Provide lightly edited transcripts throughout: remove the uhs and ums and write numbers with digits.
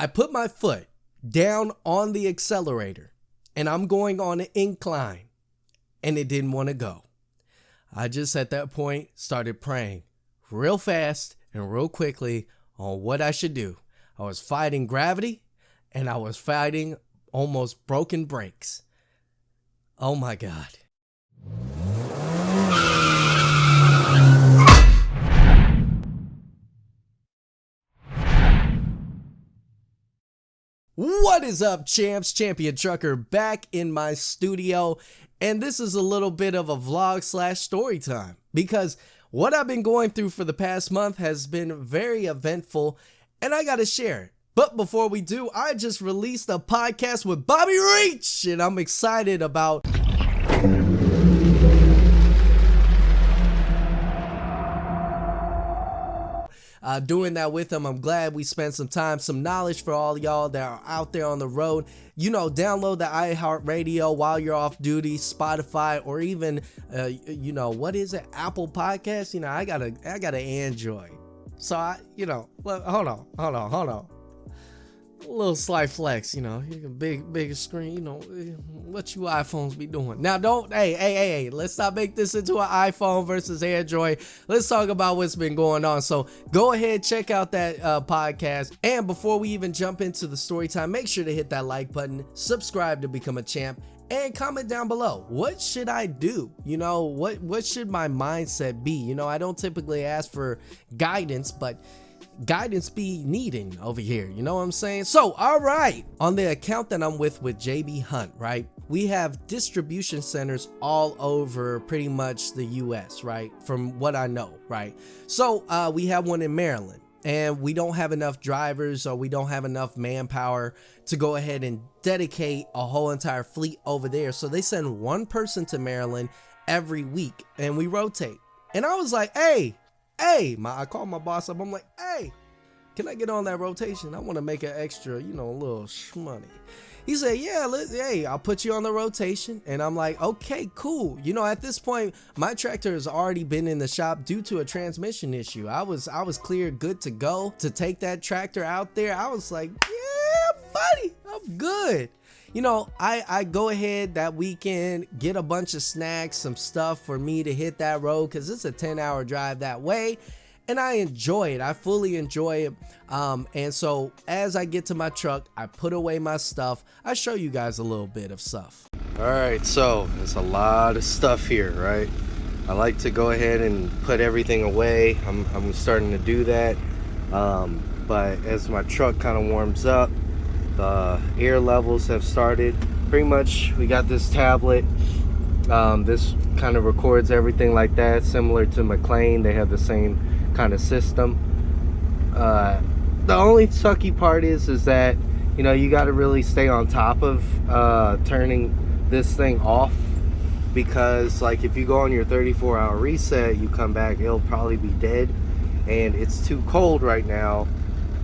I put my foot down on the accelerator and I'm going on an incline and it didn't want to go. I just at that point started praying real fast and real quickly on what I should do. I was fighting gravity and I was fighting almost broken brakes. Oh my God. What is up, champs? Champion Trucker back in my studio, and this is a little bit of a vlog / story time because what I've been going through for the past month has been very eventful and I gotta share it. But before we do, I just released a podcast with Bobby Reach and I'm excited about doing that with him. I'm glad we spent some time, some knowledge for all y'all that are out there on the road. You know, download the iHeartRadio while you're off duty, Spotify, or even, what is it? Apple Podcasts. You know, I got an Android. So hold on. A little slight flex, big screen, what you iPhones be doing. Now hey, let's not make this into an iPhone versus Android. Let's talk about what's been going on. So go ahead, check out that podcast. And before we even jump into the story time, make sure to hit that like button, subscribe to become a champ, and comment down below. What should I do? What should my mindset be? I don't typically ask for guidance, but guidance be needing over here, you know what I'm saying? So all right, on the account that I'm with JB Hunt, right, we have distribution centers all over pretty much the US, right, from what I know, right? So we have one in Maryland and we don't have enough drivers or we don't have enough manpower to go ahead and dedicate a whole entire fleet over there, so they send one person to Maryland every week and we rotate. And I was like, I called my boss up. I'm like, hey, can I get on that rotation? I want to make an extra, a little shmoney. He said, yeah, I'll put you on the rotation. And I'm like, okay, cool. At this point, my tractor has already been in the shop due to a transmission issue. I was cleared, good to go to take that tractor out there. I was like, yeah, buddy, I'm good. I go ahead that weekend, get a bunch of snacks, some stuff for me to hit that road because it's a 10-hour drive that way. And I enjoy it. I fully enjoy it. And so as I get to my truck, I put away my stuff. I show you guys a little bit of stuff. All right, so there's a lot of stuff here, right? I like to go ahead and put everything away. I'm starting to do that. But as my truck kind of warms up, the air levels have started. Pretty much we got this tablet. This kind of records everything like that, similar to McLean. They have the same kind of system. The only sucky part is that you got to really stay on top of turning this thing off, because like if you go on your 34-hour reset, you come back, it'll probably be dead, and it's too cold right now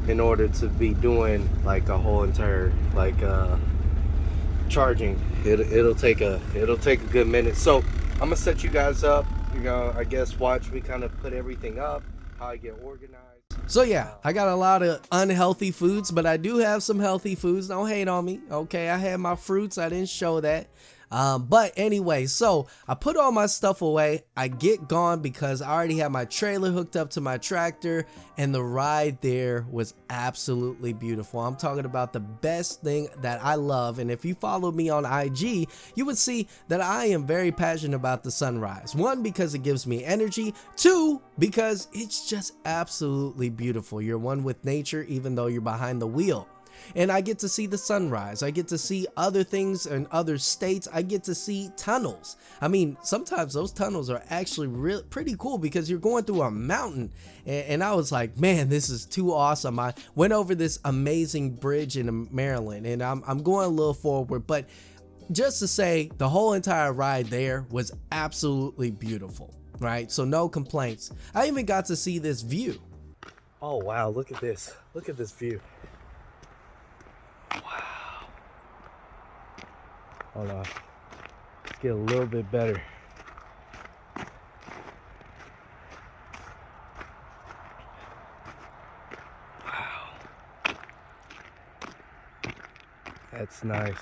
in order to be doing like a whole entire charging. It'll take a good minute. So I'm gonna set you guys up, I guess watch me kind of put everything up, how I get organized. So yeah, I got a lot of unhealthy foods, but I do have some healthy foods. Don't hate on me, okay? I had my fruits, I didn't show that. But anyway, so I put all my stuff away. I get gone because I already had my trailer hooked up to my tractor, and the ride there was absolutely beautiful. I'm talking about the best thing that I love. And if you follow me on IG, you would see that I am very passionate about the sunrise. One, because it gives me energy. Two, because it's just absolutely beautiful. You're one with nature, even though you're behind the wheel. And I get to see the sunrise. I get to see other things in other states. I get to see tunnels. I mean, sometimes those tunnels are actually pretty cool because you're going through a mountain. And I was like, man, this is too awesome. I went over this amazing bridge in Maryland, and I'm going a little forward, but just to say, the whole entire ride there was absolutely beautiful, right? So no complaints. I even got to see this view. Oh, wow. Look at this. Look at this view. Wow. Hold on. Let's get a little bit better. Wow. That's nice.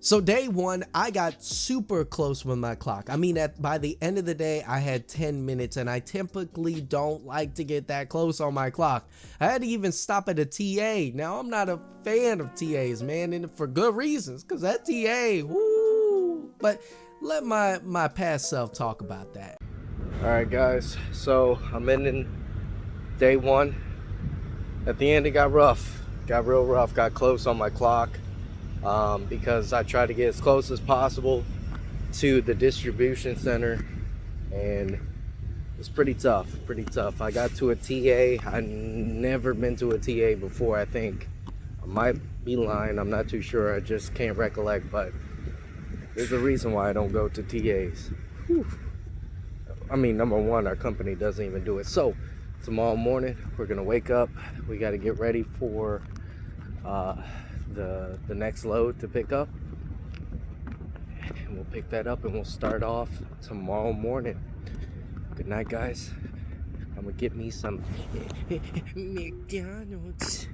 So day one, I got super close with my clock. I mean, by the end of the day, I had 10 minutes, and I typically don't like to get that close on my clock. I had to even stop at a TA. Now, I'm not a fan of TAs, man, and for good reasons, because that TA, woo. But let my past self talk about that. All right, guys, so I'm ending day one. At the end, it got rough. Got real rough, got close on my clock. Because I tried to get as close as possible to the distribution center, and it's pretty tough. I got to a TA. I've never been to a TA before. I think I might be lying, I'm not too sure, I just can't recollect, but there's a reason why I don't go to TAs. Whew. I mean, number one, our company doesn't even do it. So tomorrow morning we're gonna wake up, we got to get ready for the next load to pick up, and we'll pick that up and we'll start off tomorrow morning. Good night, guys. I'm gonna get me some McDonald's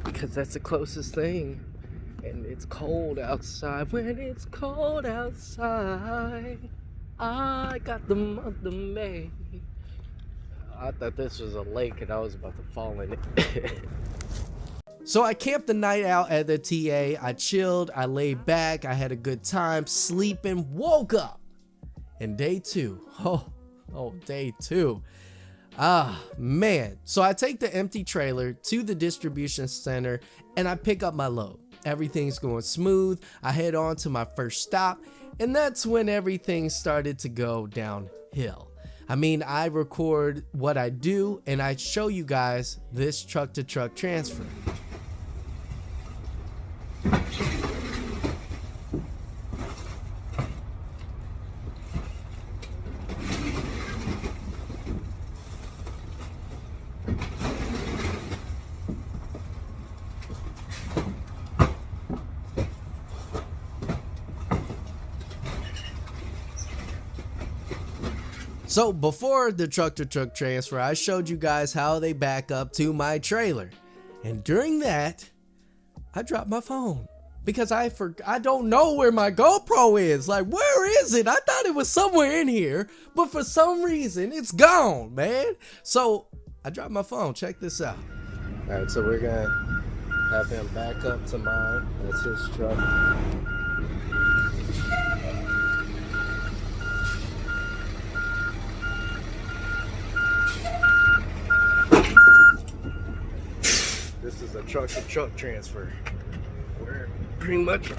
because that's the closest thing, and it's cold outside. When it's cold outside, I got the month of May. I thought this was a lake and I was about to fall in it. So I camped the night out at the TA, I chilled, I laid back, I had a good time, sleeping, woke up. And day two, day two. Ah, man. So I take the empty trailer to the distribution center and I pick up my load. Everything's going smooth, I head on to my first stop, and that's when everything started to go downhill. I mean, I record what I do and I show you guys this truck-to-truck transfer. So before the truck-to-truck transfer, I showed you guys how they back up to my trailer. And during that, I dropped my phone because I don't know where my GoPro is. Like, where is it? I thought it was somewhere in here, but for some reason it's gone, man. So I dropped my phone. Check this out. All right, so we're gonna have him back up to mine. That's his truck. This is a truck-to-truck transfer. We're pretty much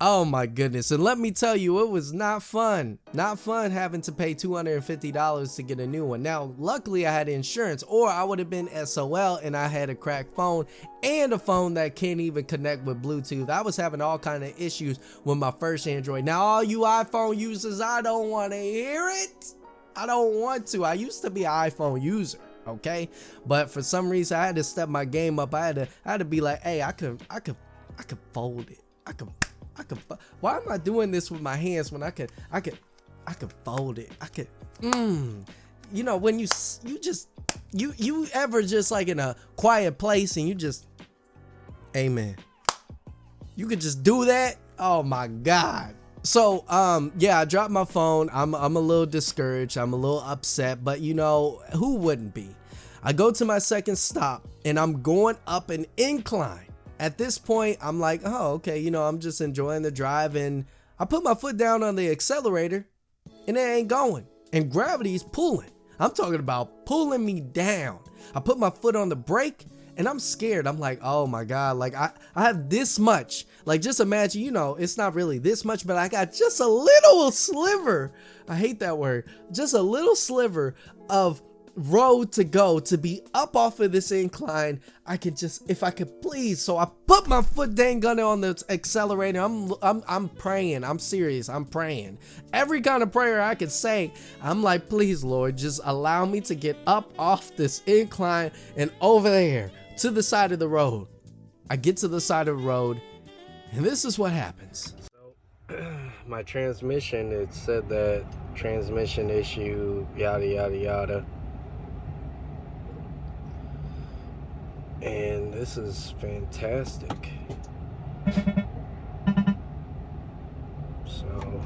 oh my goodness, and let me tell you, it was not fun. Not fun having to pay $250 to get a new one. Now, luckily I had insurance, or I would have been SOL and I had a cracked phone and a phone that can't even connect with Bluetooth. I was having all kind of issues with my first Android. Now, all you iPhone users, I don't want to hear it. I don't want to. I used to be an iPhone user, okay? But for some reason, I had to step my game up. I had to be like, hey, I could fold it. Why am I doing this with my hands when I could fold it? You know, when you ever just like in a quiet place and you just, amen, you could just do that. Oh my God. So yeah, I dropped my phone. I'm a little discouraged, I'm a little upset, but you know, who wouldn't be? I go to my second stop and I'm going up an incline. At this point, I'm like, oh, okay, you know, I'm just enjoying the drive, and I put my foot down on the accelerator and it ain't going, and gravity's pulling. I'm talking about pulling me down. I put my foot on the brake and I'm scared. I'm like, oh my God, like I have this much, like just imagine, you know, it's not really this much, but I got just a little sliver. I hate that word. Just a little sliver of road to go to be up off of this incline. I could just, if I could please. So I put my foot dang gun on the accelerator. I'm praying. I'm serious. I'm praying. Every kind of prayer I could say. I'm like, please, Lord, just allow me to get up off this incline and over there to the side of the road. I get to the side of the road, and this is what happens. So my transmission, it said that transmission issue, yada yada yada. And this is fantastic. So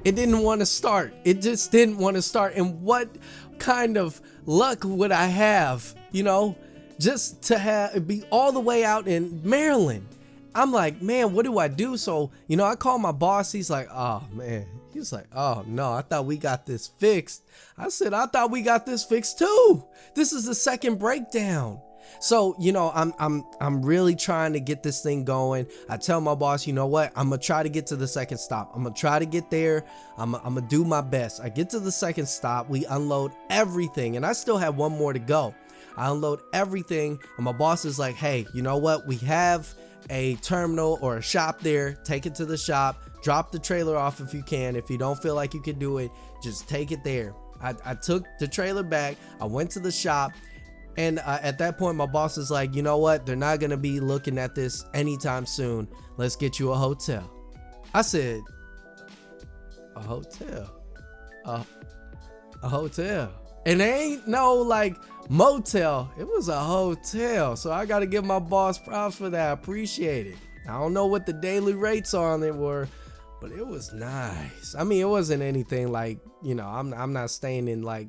it didn't want to start. It just didn't want to start. And what kind of luck would I have, you know, just to be all the way out in Maryland? I'm like, man, what do I do? So, you know, I call my boss. He's like, oh man. He's like, oh no, I thought we got this fixed. I said, I thought we got this fixed too. This is the second breakdown. So, you know, I'm really trying to get this thing going. I tell my boss, you know what? I'm gonna try to get to the second stop. I'm gonna try to get there. I'm gonna do my best. I get to the second stop. We unload everything, and I still have one more to go. I unload everything, and my boss is like, hey, you know what? We have a terminal or a shop there. Take it to the shop. Drop the trailer off if you can. If you don't feel like you can do it, just take it there. I took the trailer back. I went to the shop, and at that point my boss is like, you know what, they're not gonna be looking at this anytime soon. Let's get you a hotel. I said, a hotel? A hotel? And it ain't no like motel. It was a hotel. So I gotta give my boss props for that. I appreciate it. I don't know what the daily rates on it were, but it was nice. I mean, it wasn't anything like, you know, I'm not staying in like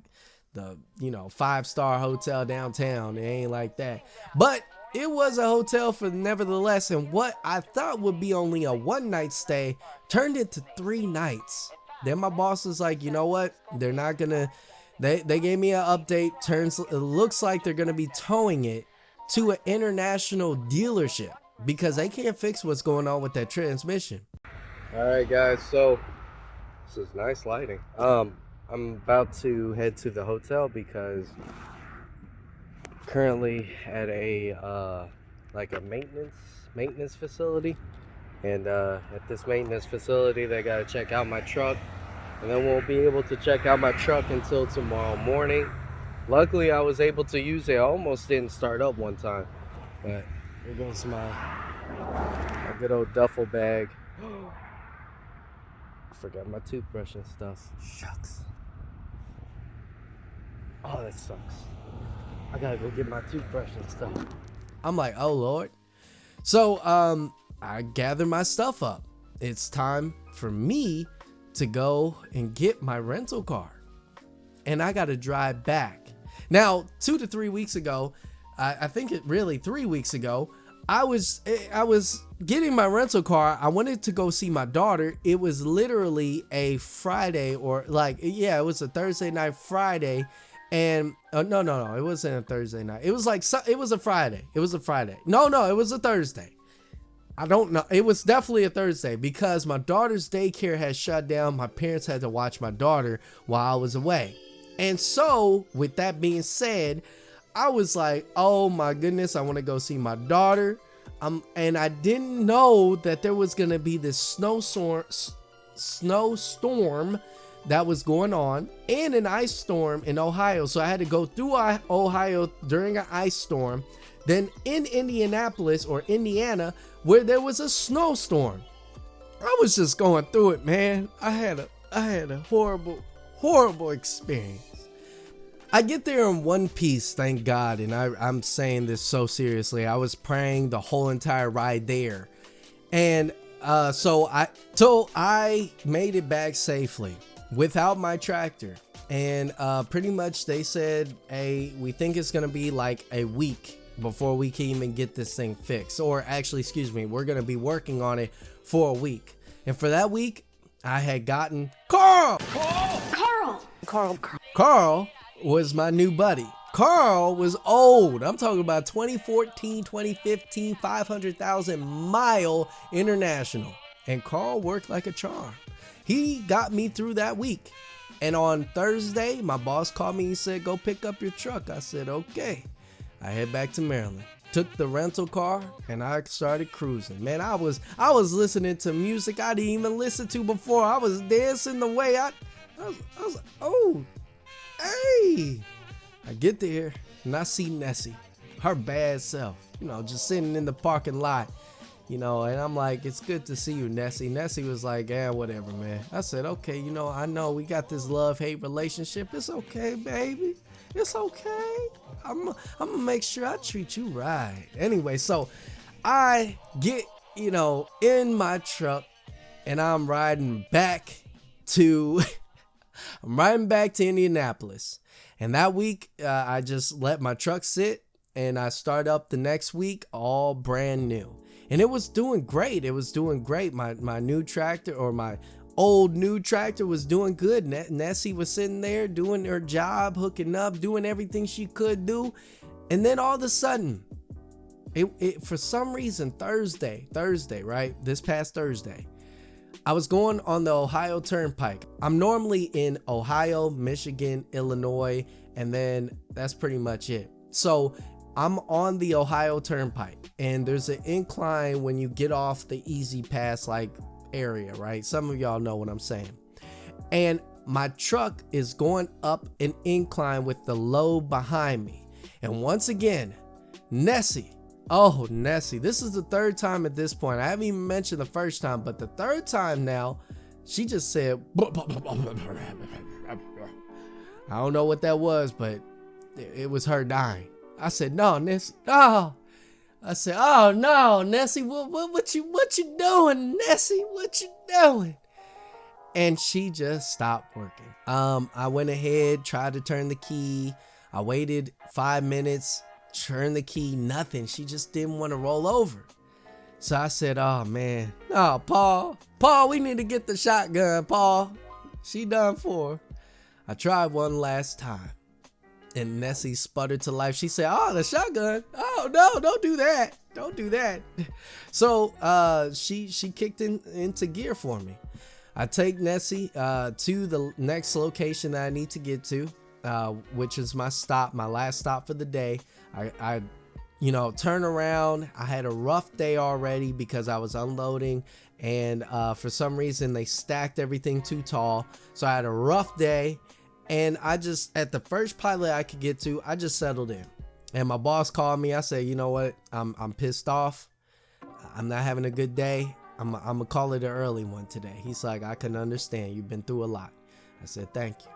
the, you know, 5-star hotel downtown. It ain't like that. But it was a hotel for nevertheless. And what I thought would be only a 1-night stay turned into 3 nights. Then my boss was like, you know what? They're not gonna, they gave me an update. It looks like they're gonna be towing it to an international dealership because they can't fix what's going on with that transmission. All right, guys, so this is nice lighting. I'm about to head to the hotel because currently at a like a maintenance facility, and at this maintenance facility they got to check out my truck, and then won't be able to check out my truck until tomorrow morning. Luckily I was able to use it. I almost didn't start up one time, but here goes my good old duffel bag. Forgot my toothbrush and stuff. Shucks. Oh, that sucks. I gotta go get my toothbrush and stuff. I'm like, oh Lord. So I gather my stuff up. It's time for me to go and get my rental car, and I gotta drive back. Now 2 to 3 weeks ago, I think it really 3 weeks ago, I was getting my rental car. I wanted to go see my daughter. It was literally a Friday, or like, yeah, it was a Thursday night, Friday. And no, it wasn't a Thursday night. It was like, it was a Friday. It was a Friday. No, it was a Thursday. I don't know. It was definitely a Thursday because my daughter's daycare had shut down. My parents had to watch my daughter while I was away. And so with that being said, I was like, oh my goodness, I want to go see my daughter. And I didn't know that there was going to be this snowstorm that was going on, and an ice storm in Ohio. So I had to go through Ohio during an ice storm, then in Indianapolis or Indiana where there was a snowstorm. I was just going through it, man. I had a horrible experience. I get there in one piece, thank God, and I'm saying this so seriously. I was praying the whole entire ride there, and so I made it back safely without my tractor, and pretty much they said, hey, we think it's gonna be like a week before we can even get this thing fixed, or actually, excuse me, we're gonna be working on it for a week. And for that week, I had gotten Carl was my new buddy. Carl was old. I'm talking about 2014, 2015, 500,000 mile international. And Carl worked like a charm. he got me through that week. And on Thursday, my boss called me. He said, go pick up your truck. I said, okay. I head back to Maryland. Took the rental car and I started cruising. Man, I was listening to music I didn't even listen to before. I was dancing the way I was like, oh, hey. I get there and I see Nessie, her bad self, just sitting in the parking lot, and I'm like, it's good to see you, Nessie. Nessie was like, yeah, whatever, man. I said, okay, I know we got this love-hate relationship. It's okay, baby. It's okay. I'm gonna make sure I treat you right. Anyway, so I get, in my truck and I'm riding back to Indianapolis. And that week, I just let my truck sit and I start up the next week all brand new. And it was doing great. My new tractor, or my old new tractor, was doing good. Nessie was sitting there doing her job, hooking up, doing everything she could do. And then all of a sudden, it for some reason, Thursday, right? This past Thursday, I was going on the Ohio Turnpike. I'm normally in Ohio, Michigan, Illinois, and then that's pretty much it. So I'm on the Ohio Turnpike, and there's an incline when you get off the Easy Pass area, right? Some of y'all know what I'm saying. And my truck is going up an incline with the load behind me. And once again, Nessie, this is the third time at this point. I haven't even mentioned the first time, but the third time now, she just said, I don't know what that was, but it was her dying. I said, no, Nessie, no. I said, oh no, Nessie, what you doing, Nessie? What you doing? And she just stopped working. I went ahead, tried to turn the key. I waited 5 minutes, turned the key, nothing. She just didn't want to roll over. So I said, oh man, Paul, we need to get the shotgun, Paul. She done for. I tried one last time. And Nessie sputtered to life. She said, oh, the shotgun. Oh, no, don't do that. Don't do that. So she kicked into gear for me. I take Nessie to the next location that I need to get to, which is my last stop for the day. I turn around. I had a rough day already because I was unloading. And for some reason, they stacked everything too tall. So I had a rough day. And I just, at the first pilot I could get to, I just settled in. And my boss called me. I said, you know what? I'm pissed off. I'm not having a good day. I'm gonna call it an early one today. He's like, I can understand. You've been through a lot. I said, thank you.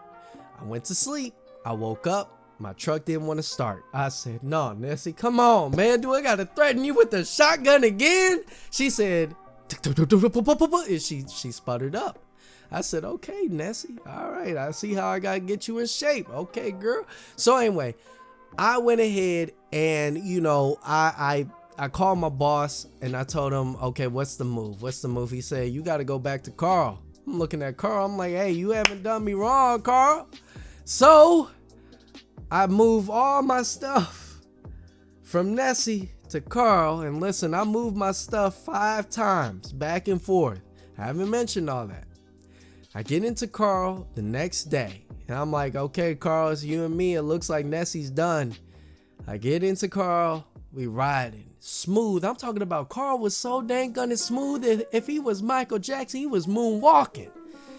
I went to sleep. I woke up. My truck didn't want to start. I said, no, Nessie, come on, man. Do I got to threaten you with the shotgun again? She said, and she sputtered up. I said, okay, Nessie. All right. I see how I got to get you in shape. Okay, girl. So anyway, I went ahead and, I called my boss and I told him, okay, what's the move? He said, you got to go back to Carl. I'm looking at Carl. I'm like, hey, you haven't done me wrong, Carl. So I move all my stuff from Nessie to Carl. And listen, I moved my stuff 5 times back and forth. I haven't mentioned all that. I get into Carl the next day, and I'm like, okay, Carl, it's you and me. It looks like Nessie's done. I get into Carl. We riding smooth. I'm talking about Carl was so dang gunning smooth. If he was Michael Jackson, he was moonwalking.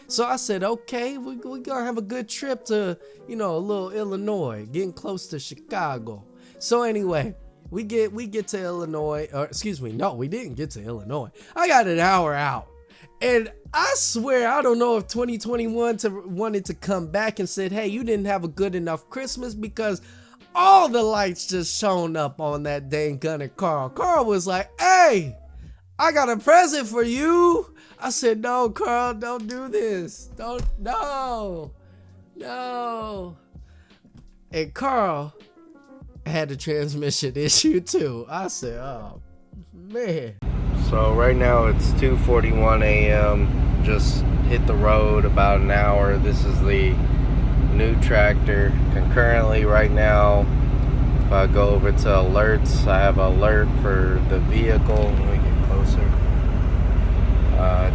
So I said, okay, we're going to have a good trip to, a little Illinois, getting close to Chicago. So anyway, we get to Illinois. Or excuse me, no, we didn't get to Illinois. I got an hour out. And I swear, I don't know if 2021 wanted to come back and said, hey, you didn't have a good enough Christmas, because all the lights just shone up on that dang gunner Carl. Carl was like, hey, I got a present for you. I said, no, Carl, don't do this. No. And Carl had a transmission issue too. I said, oh, man. So right now it's 2:41 a.m. Just hit the road about an hour. This is the new tractor. Concurrently right now, if I go over to alerts, I have an alert for the vehicle. Let me get closer.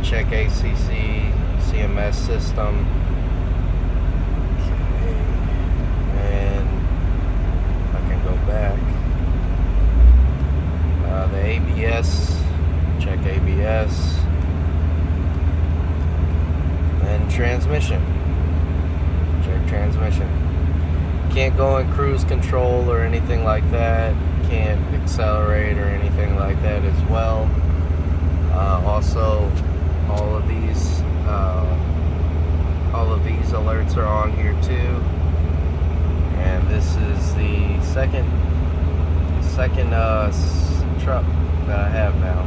Check ACC CMS system. Okay. And if I can go back. The ABS, check ABS. Then transmission, check transmission. Can't go in cruise control or anything like that. Can't accelerate or anything like that as well. Also, all of these alerts are on here too. And this is the second truck that I have now.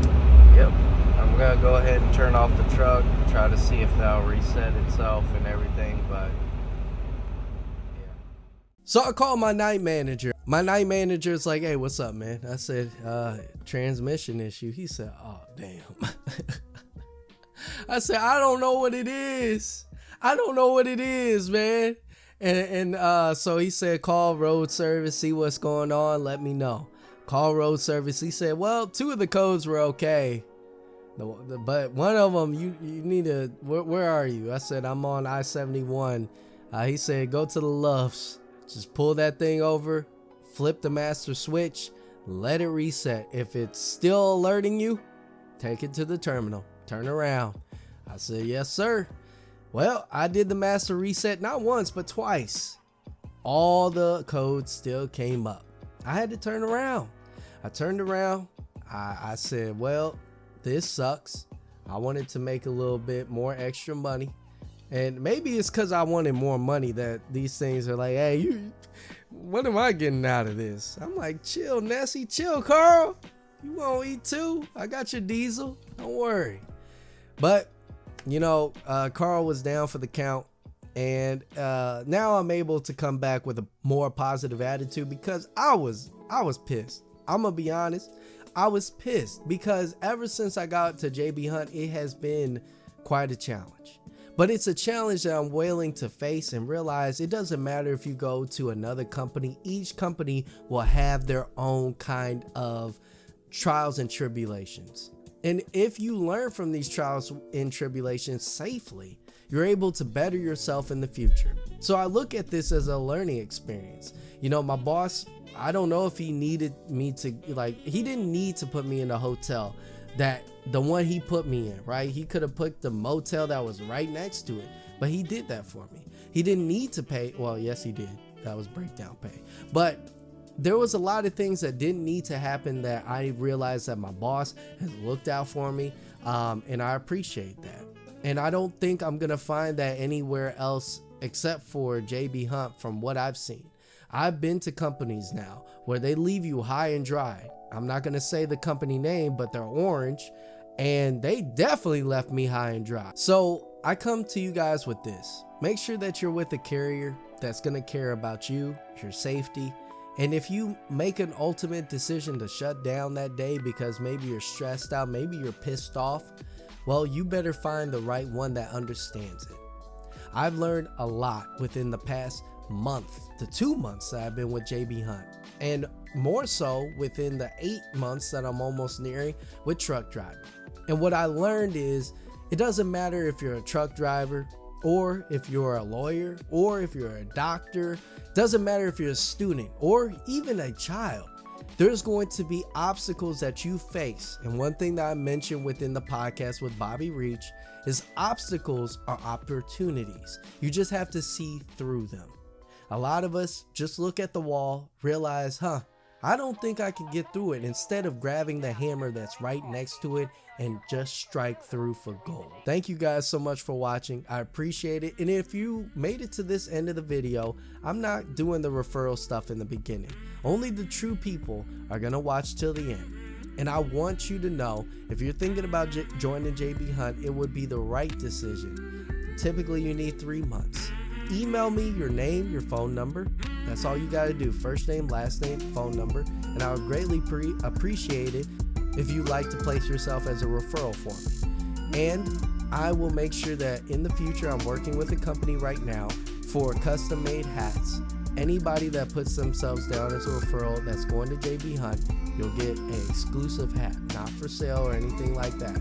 So, yep. I'm gonna go ahead and turn off the truck, try to see if that'll reset itself and everything, but yeah. So I called my night manager. My night manager is like, hey, what's up, man? I said, transmission issue. He said, oh, damn. I said, I don't know what it is. I don't know what it is, man. And so he said, call road service, see what's going on, let me know. Call road service. He said, well, 2 of the codes were okay. But one of them, you need to, where are you? I said, I'm on I-71. He said, go to the Loves. Just pull that thing over, flip the master switch, let it reset. If it's still alerting you, take it to the terminal, turn around. I said, yes, sir. Well, I did the master reset not once, but twice. All the codes still came up. I had to turn around. I turned around. I said, well, this sucks. I wanted to make a little bit more extra money. And maybe it's because I wanted more money that these things are like, hey, what am I getting out of this? I'm like, chill, Nessie, chill, Carl. You won't eat too. I got your diesel. Don't worry. But, you know, Carl was down for the count. And now I'm able to come back with a more positive attitude because I was pissed. I'm going to be honest. I was pissed because ever since I got to JB Hunt, it has been quite a challenge. But it's a challenge that I'm willing to face and realize it doesn't matter if you go to another company. Each company will have their own kind of trials and tribulations. And if you learn from these trials and tribulations safely, you're able to better yourself in the future. So I look at this as a learning experience. You know, my boss, I don't know if he needed me to, he didn't need to put me in a hotel that the one he put me in, right? He could have put the motel that was right next to it, but he did that for me. He didn't need to pay. Well, yes, he did. That was breakdown pay. But there was a lot of things that didn't need to happen that I realized that my boss has looked out for me. And I appreciate that. And I don't think I'm going to find that anywhere else except for JB Hunt from what I've seen. I've been to companies now where they leave you high and dry. I'm not going to say the company name, but they're orange, and they definitely left me high and dry. So I come to you guys with this. Make sure that you're with a carrier that's going to care about you, your safety. And if you make an ultimate decision to shut down that day because maybe you're stressed out, maybe you're pissed off, well, you better find the right one that understands it. I've learned a lot within the past month to 2 months that I've been with JB Hunt, and more so within the 8 months that I'm almost nearing with truck driving. And what I learned is it doesn't matter if you're a truck driver or if you're a lawyer or if you're a doctor. It doesn't matter if you're a student or even a child. There's going to be obstacles that you face. And one thing that I mentioned within the podcast with Bobby Reach is obstacles are opportunities. You just have to see through them. A lot of us just look at the wall, realize, I don't think I can get through it, instead of grabbing the hammer that's right next to it and just strike through for gold. Thank you guys so much for watching. I appreciate it. And if you made it to this end of the video, I'm not doing the referral stuff in the beginning. Only the true people are going to watch till the end. And I want you to know, if you're thinking about joining JB Hunt, it would be the right decision. Typically, you need 3 months. Email me your name, your phone number. That's all you got to do. First name, last name, phone number. And I would greatly appreciate it if you'd like to place yourself as a referral for me. And I will make sure that in the future, I'm working with a company right now for custom made hats. Anybody that puts themselves down as a referral that's going to JB Hunt, you'll get an exclusive hat, not for sale or anything like that.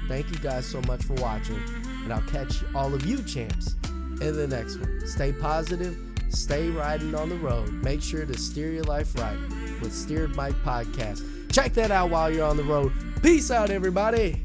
Thank you guys so much for watching, and I'll catch all of you champs in the next one. Stay positive, stay riding on the road. Make sure to steer your life right with Steered Mike Podcast. Check that out while you're on the road. Peace out, everybody.